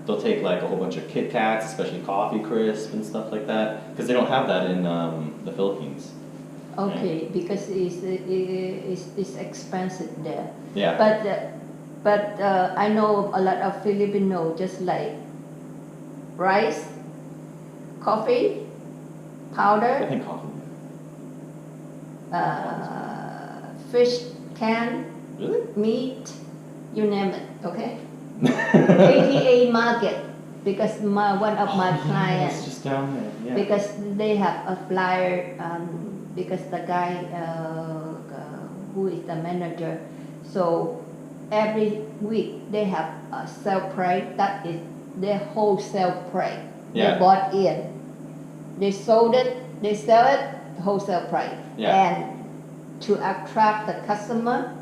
they'll take like a whole bunch of Kit Kats, especially coffee crisp and stuff like that, because they don't have that in the Philippines. Okay, right? Because it's expensive there. Yeah. But I know a lot of Filipino just like rice, coffee, powder. I think coffee. Fish can, really? Meat, you name it. Okay. 88 market, because one of my clients. It's just down there. Yeah. Because they have a flyer. Because the guy who is the manager, so every week they have a sale price. That is their wholesale price. Yeah. They bought in, they sold it, they sell it wholesale price. Yeah. And to attract the customer,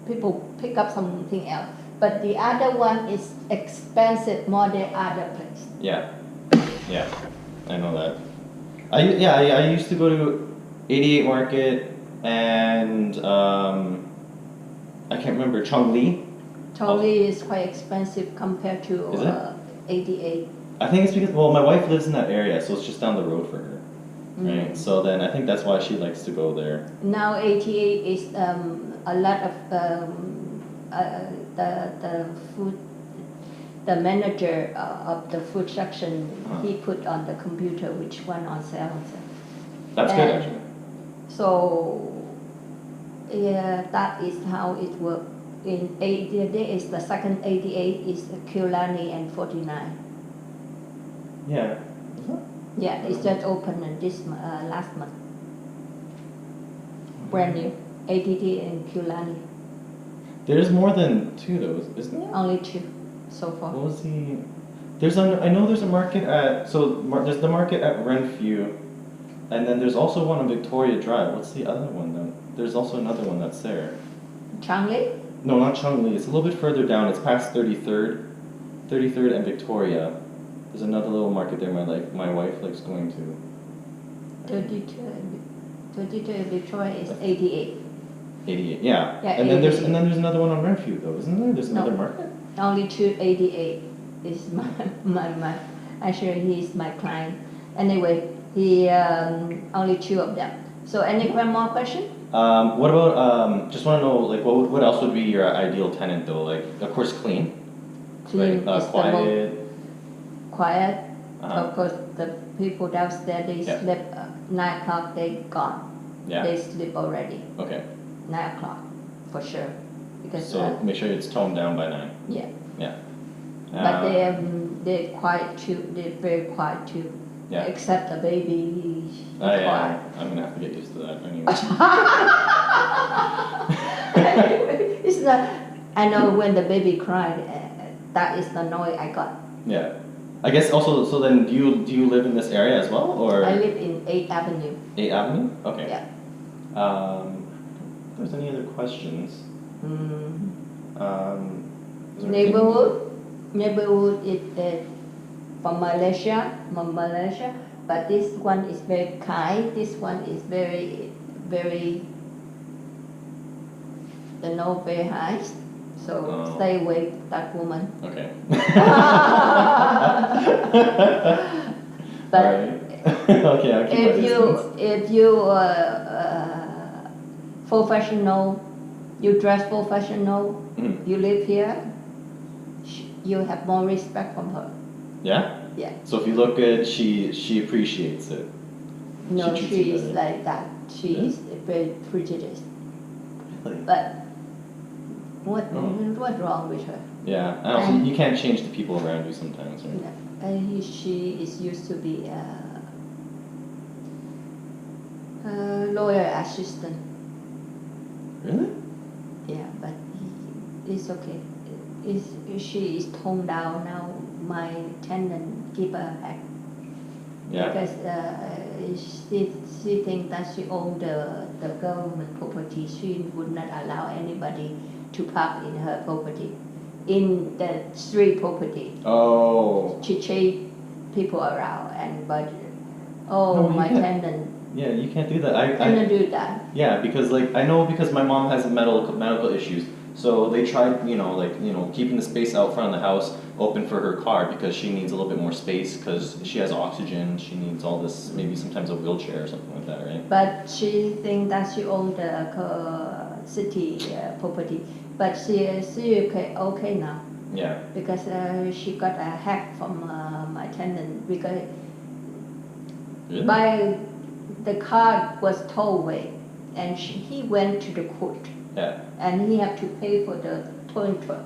people pick up something else. But the other one is expensive more than other place. Yeah. Yeah. I know that. I used to go to 88 Market and I can't remember, Chongli. Chongli is quite expensive compared to 88. I think it's because, well, my wife lives in that area, so it's just down the road for her. Right? So then I think that's why she likes to go there. Now 88 is a lot of the food, the manager of the food section, he put on the computer which one on sale. That's good actually. So yeah, that is how it works. In 88 is the second 88 is Kulani and 49. Yeah. Yeah, it's just opened this last month. Brand new, ADD and Kulani. There's more than two though, isn't there? Only two so far. What was the? I know there's a market at there's the market at Renfrew, and then there's also one on Victoria Drive. What's the other one then? There's also another one that's there. Changli? No, not Chongli. It's a little bit further down. It's past 33rd and Victoria. There's another little market there. My wife likes going to. 32 and Victoria is 88. 88, yeah. Yeah, and then there's another one on Renfrew though, isn't there? There's another market. Only 288 is my actually he's my client. Anyway, he only two of them. So any more question? What about just want to know like what else would be your ideal tenant though? Like of course clean. Clean right? is Quiet. Quiet. Of course the people downstairs they sleep 9 o'clock they gone. Yeah. They sleep already. Okay. 9 o'clock for sure. Because so make sure it's toned down by 9. Yeah. Yeah. But they're quiet too. They're very quiet too. Yeah. Except the baby. Yeah. I'm gonna have to get used to that anyway. It's not. I know when the baby cried. That is the noise I got. Yeah. I guess also. So then, do you live in this area as well, or? I live in 8th Avenue. 8th Avenue. Okay. Yeah. If there's any other questions? Neighborhood is from Malaysia, but this one is very kind. This one is very, very high. So stay away from that woman. Okay. But okay, I'll keep if you professional, you dress professional, you live here, you have more respect from her. Yeah? Yeah. So if you look good, she appreciates it. No, she is like that. She is very prejudiced. Really? But what's wrong with her? Yeah, and also you can't change the people around you sometimes, right? No. She is used to be a lawyer assistant. Really? Yeah, but it's okay. She is toned down now. My tenant give her back. Yeah. Because she thinks that she owns the government property. She would not allow anybody to park in her property, in the street property. Oh. She chase people around but my tenant. Yeah, you can't do that. I cannot do that. Yeah, because like I know because my mom has medical issues. So they tried, keeping the space out front of the house open for her car because she needs a little bit more space because she has oxygen. She needs all this, maybe sometimes a wheelchair or something like that, right? But she thinks that she owns the city property, but she okay now. Yeah. Because she got a hack from my tenant because Really? by the car was towed away, and he went to the court. Yeah. And he had to pay for the towing truck.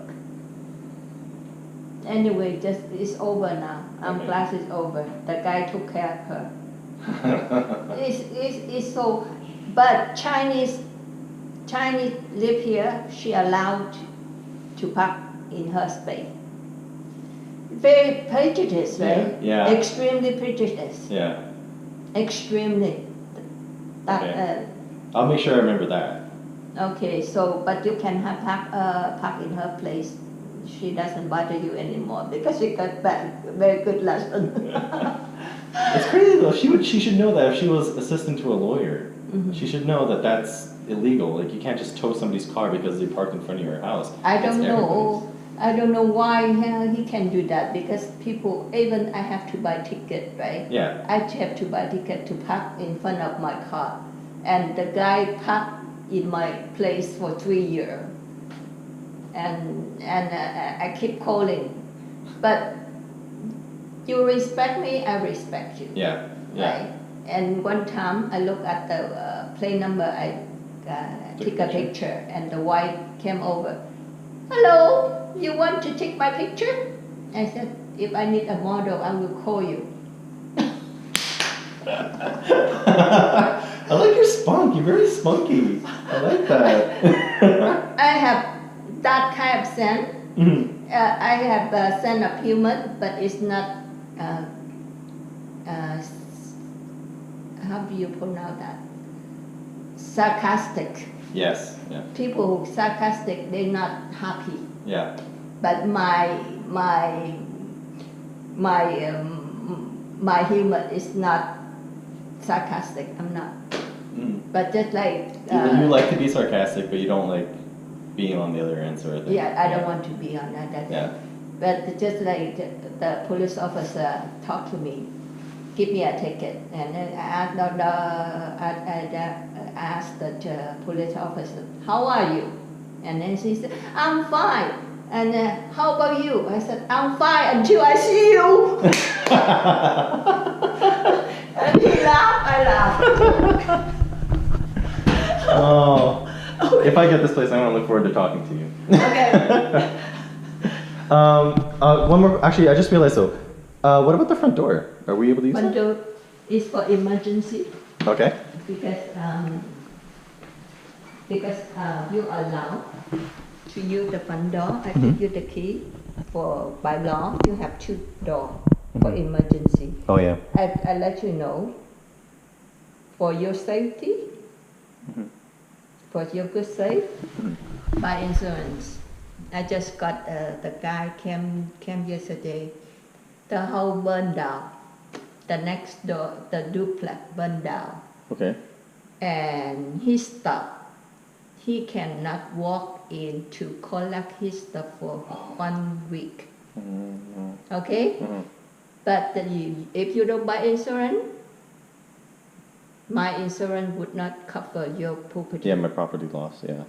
Anyway, just it's over now. I'm glad it's over. The guy took care of her. It's so, but Chinese live here. She allowed to park in her space. Very prejudiced, right? Yeah. Extremely prejudiced. Yeah. Extremely. Okay. I'll make sure I remember that. Okay, so but you can have park in her place. She doesn't bother you anymore because she got back very good lesson. It's crazy though. She should know that if she was assistant to a lawyer, Mm-hmm. she should know that that's illegal. Like you can't just tow somebody's car because they parked in front of your house. I don't know why he can do that because people, even I have to buy ticket, right? Yeah. I have to buy ticket to park in front of my car, and the guy parked in my place for 3 years, and I keep calling, but you respect me, I respect you. Yeah. Yeah. Right? And one time I look at the plate number, I take a picture, and the wife came over. Hello, you want to take my picture? I said, if I need a model, I will call you. I like your spunk. You're very spunky. I like that. I have that kind of scent. Mm-hmm. I have a scent of human, but it's not. How do you pronounce that? Sarcastic. Yes. Yeah. People who sarcastic, they're not happy. Yeah. But my humor is not sarcastic. I'm not. Mm. But just like You like to be sarcastic, but you don't like being on the other end, sort of thing. yeah, I don't want to be on that. Yeah. But just like the police officer talked to me, give me a ticket, and then I asked the police officer, how are you? And then she said, I'm fine. And how about you? I said, I'm fine until I see you. And he laughed, I laughed. Oh. If I get this place, I'm gonna look forward to talking to you. Okay. One more. Actually, I just realized though. What about the front door? Are we able to use Front it? door is for emergency Okay. because you allow to use the front door. I give you the key. By law, you have 2 doors for emergency. Oh yeah. I let you know for your safety, for your good safe, by insurance. I just got the guy came yesterday. The house burned down. The next door, the duplex burned down. Okay. And he stopped. He cannot walk in to collect his stuff for 1 week. Mm-hmm. Okay? Mm-hmm. But if you don't buy insurance, my insurance would not cover your property. Yeah, my property loss. Yeah.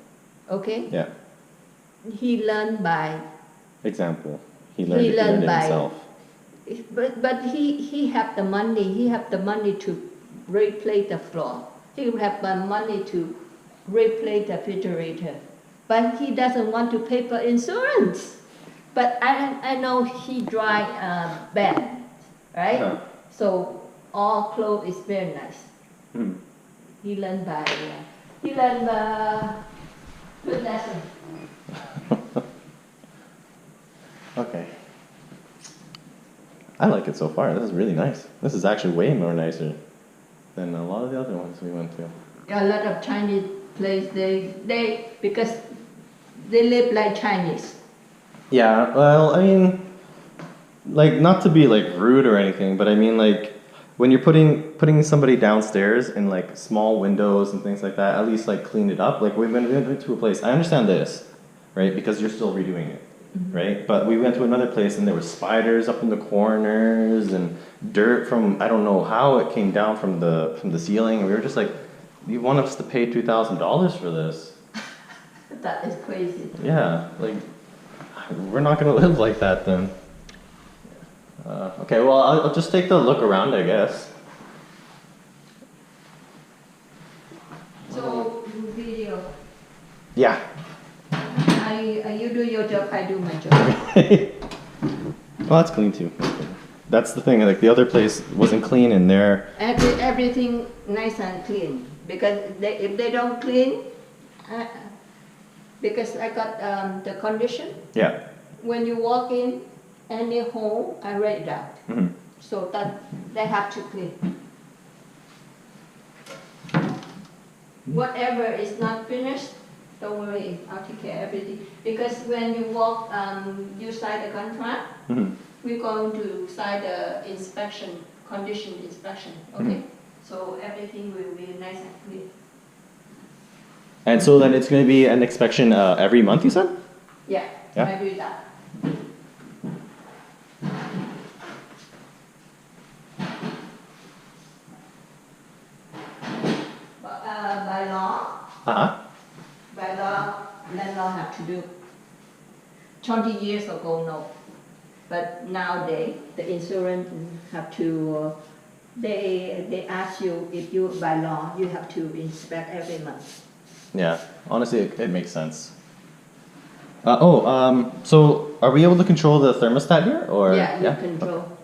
Okay? Yeah. He learned by. Example. He learned it himself. But he have the money. He have the money to replace the floor. He have the money to replace the refrigerator. But he doesn't want to pay for insurance. But I know he drive bad, right? Uh-huh. So all clothes is very nice. Hmm. He learned by good lesson. Okay. I like it so far. This is really nice. This is actually way more nicer than a lot of the other ones we went to. A lot of Chinese place they because they live like Chinese. Yeah, well, I mean, like, not to be like rude or anything, but I mean, like, when you're putting somebody downstairs in like small windows and things like that, at least like clean it up. Like we went to a place. I understand this. right? Because you're still redoing it, right? But we went to another place and there were spiders up in the corners and dirt from, I don't know how it came down from the ceiling. And we were just like, you want us to pay $2,000 for this? That is crazy. Yeah, like, we're not gonna live like that then. Okay, well, I'll just take the look around, I guess. So, video. Yeah. You do your job, I do my job. Well, that's clean too. That's the thing, like the other place wasn't clean and there. Everything nice and clean. Because if they don't clean, because I got the condition. Yeah. When you walk in any home, I read it out. Mm-hmm. So that they have to clean. Whatever is not finished, don't worry, I'll take care of everything. Because when you walk, you sign the contract, we're going to sign the inspection, condition inspection, okay? So everything will be nice and clean. And so then it's going to be an inspection every month, you said? Yeah, I do that. By law, by law, landlord have to do. 20 years ago, no. But nowadays, the insurance have to, they ask you if you, by law, you have to inspect every month. Yeah, honestly, it makes sense. So are we able to control the thermostat here, or? Yeah, you control.